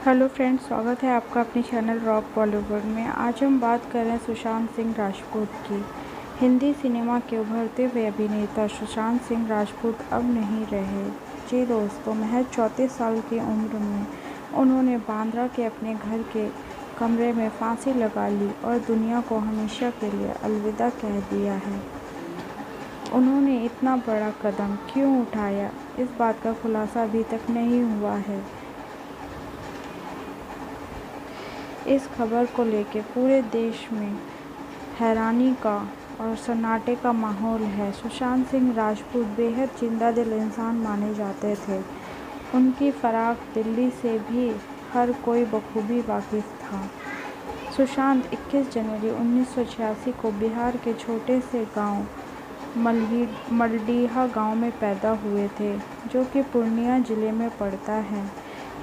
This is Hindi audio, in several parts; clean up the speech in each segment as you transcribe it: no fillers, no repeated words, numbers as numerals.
हेलो फ्रेंड्स, स्वागत है आपका अपने चैनल रॉक बॉलीवुड में। आज हम बात कर रहे हैं सुशांत सिंह राजपूत की। हिंदी सिनेमा के उभरते हुए अभिनेता सुशांत सिंह राजपूत अब नहीं रहे। जी दोस्तों, महज 34 साल की उम्र में उन्होंने बांद्रा के अपने घर के कमरे में फांसी लगा ली और दुनिया को हमेशा के लिए अलविदा कह दिया है। उन्होंने इतना बड़ा कदम क्यों उठाया, इस बात का खुलासा अभी तक नहीं हुआ है। इस खबर को लेकर पूरे देश में हैरानी का और सन्नाटे का माहौल है। सुशांत सिंह राजपूत बेहद जिंदा दिल इंसान माने जाते थे। उनकी फराक दिल्ली से भी हर कोई बखूबी वाकिफ था। सुशांत 21 जनवरी 1986 को बिहार के छोटे से गांव मलडीहा गांव में पैदा हुए थे, जो कि पूर्णिया जिले में पड़ता है।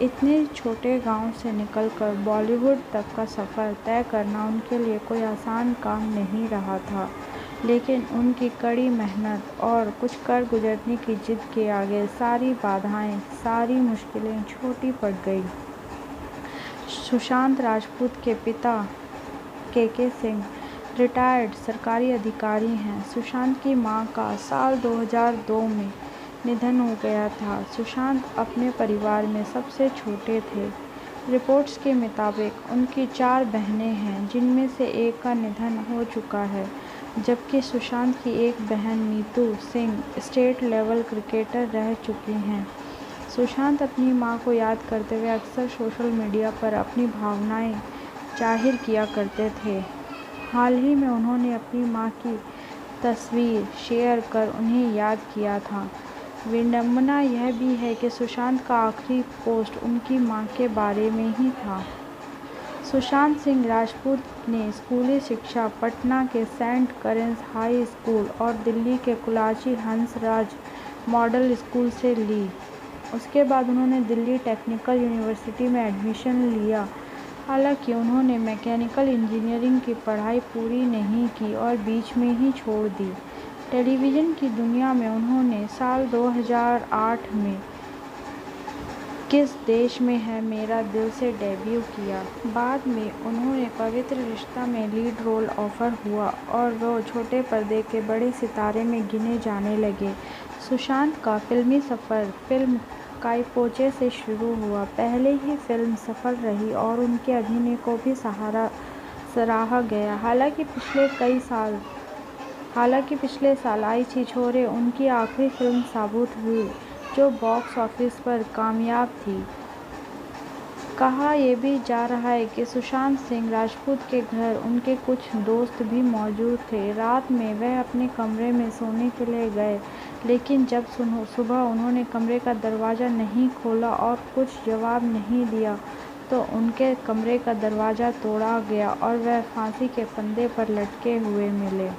इतने छोटे गांव से निकलकर बॉलीवुड तक का सफ़र तय करना उनके लिए कोई आसान काम नहीं रहा था, लेकिन उनकी कड़ी मेहनत और कुछ कर गुजरने की जिद के आगे सारी बाधाएं, सारी मुश्किलें छोटी पड़ गई। सुशांत राजपूत के पिता के सिंह रिटायर्ड सरकारी अधिकारी हैं। सुशांत की मां का साल 2002 में निधन हो गया था। सुशांत अपने परिवार में सबसे छोटे थे। रिपोर्ट्स के मुताबिक उनकी 4 बहनें हैं, जिनमें से एक का निधन हो चुका है, जबकि सुशांत की एक बहन Neetu Singh state level cricketer रह चुकी हैं। सुशांत अपनी मां को याद करते हुए अक्सर सोशल मीडिया पर अपनी भावनाएं जाहिर किया करते थे। हाल ही में उन्होंने अपनी मां की तस्वीर शेयर कर उन्हें याद किया था। विडंबना यह भी है कि सुशांत का आखिरी पोस्ट उनकी मां के बारे में ही था। सुशांत सिंह राजपूत ने स्कूली शिक्षा पटना के सेंट करेंस हाई स्कूल और दिल्ली के कुलाची हंसराज मॉडल स्कूल से ली। उसके बाद उन्होंने दिल्ली टेक्निकल यूनिवर्सिटी में एडमिशन लिया। हालांकि उन्होंने मैकेनिकल इंजीनियरिंग की पढ़ाई पूरी नहीं की और बीच में ही छोड़ दी। टेलीविज़न की दुनिया में उन्होंने साल 2008 में किस देश में है मेरा दिल से डेब्यू किया। बाद में उन्होंने पवित्र रिश्ता में लीड रोल ऑफर हुआ और वो छोटे पर्दे के बड़े सितारे में गिने जाने लगे। सुशांत का फिल्मी सफ़र फिल्म काइपोचे से शुरू हुआ। पहले ही फिल्म सफल रही और उनके अभिनय को भी सराहा गया। हालांकि पिछले साल आई छिछोरे उनकी आखिरी फिल्म साबित हुई, जो बॉक्स ऑफिस पर कामयाब थी। कहा यह भी जा रहा है कि सुशांत सिंह राजपूत के घर उनके कुछ दोस्त भी मौजूद थे। रात में वह अपने कमरे में सोने के लिए गए, लेकिन जब सुबह उन्होंने कमरे का दरवाज़ा नहीं खोला और कुछ जवाब नहीं दिया, तो उनके कमरे का दरवाज़ा तोड़ा गया और वह फांसी के फंदे पर लटके हुए मिले।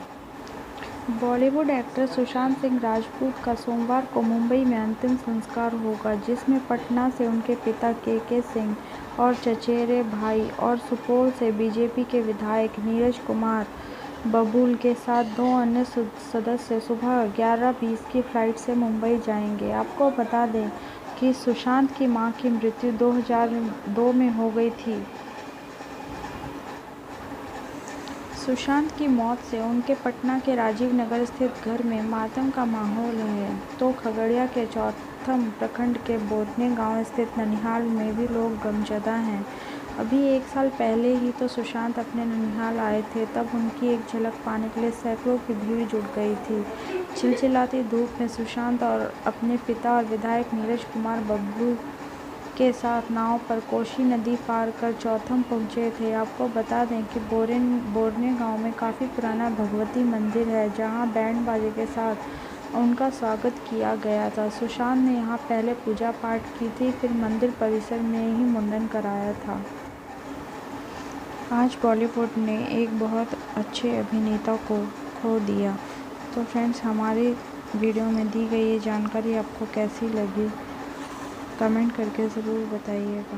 बॉलीवुड एक्टर सुशांत सिंह राजपूत का सोमवार को मुंबई में अंतिम संस्कार होगा, जिसमें पटना से उनके पिता के सिंह और चचेरे भाई और सुपौल से बीजेपी के विधायक नीरज कुमार बबूल के साथ 2 अन्य सदस्य सुबह 11:20 की फ्लाइट से मुंबई जाएंगे। आपको बता दें कि सुशांत की मां की मृत्यु 2002 में हो गई थी। सुशांत की मौत से उनके पटना के राजीव नगर स्थित घर में मातम का माहौल है, तो खगड़िया के चौथम प्रखंड के बोदने गांव स्थित ननिहाल में भी लोग गमज़दा हैं। अभी 1 साल पहले ही तो सुशांत अपने ननिहाल आए थे, तब उनकी एक झलक पाने के लिए सैकड़ों की भीड़ जुट गई थी। चिलचिलाती धूप में सुशांत और अपने पिता और विधायक नीरज कुमार बबलू के साथ नाव पर कोसी नदी पार कर चौथम पहुंचे थे। आपको बता दें कि बोरने गांव में काफ़ी पुराना भगवती मंदिर है, जहां बैंड बाजे के साथ उनका स्वागत किया गया था। सुशांत ने यहां पहले पूजा पाठ की थी, फिर मंदिर परिसर में ही मुंडन कराया था। आज बॉलीवुड ने एक बहुत अच्छे अभिनेता को खो दिया। तो फ्रेंड्स, हमारी वीडियो में दी गई ये जानकारी आपको कैसी लगी, कमेंट करके ज़रूर बताइएगा।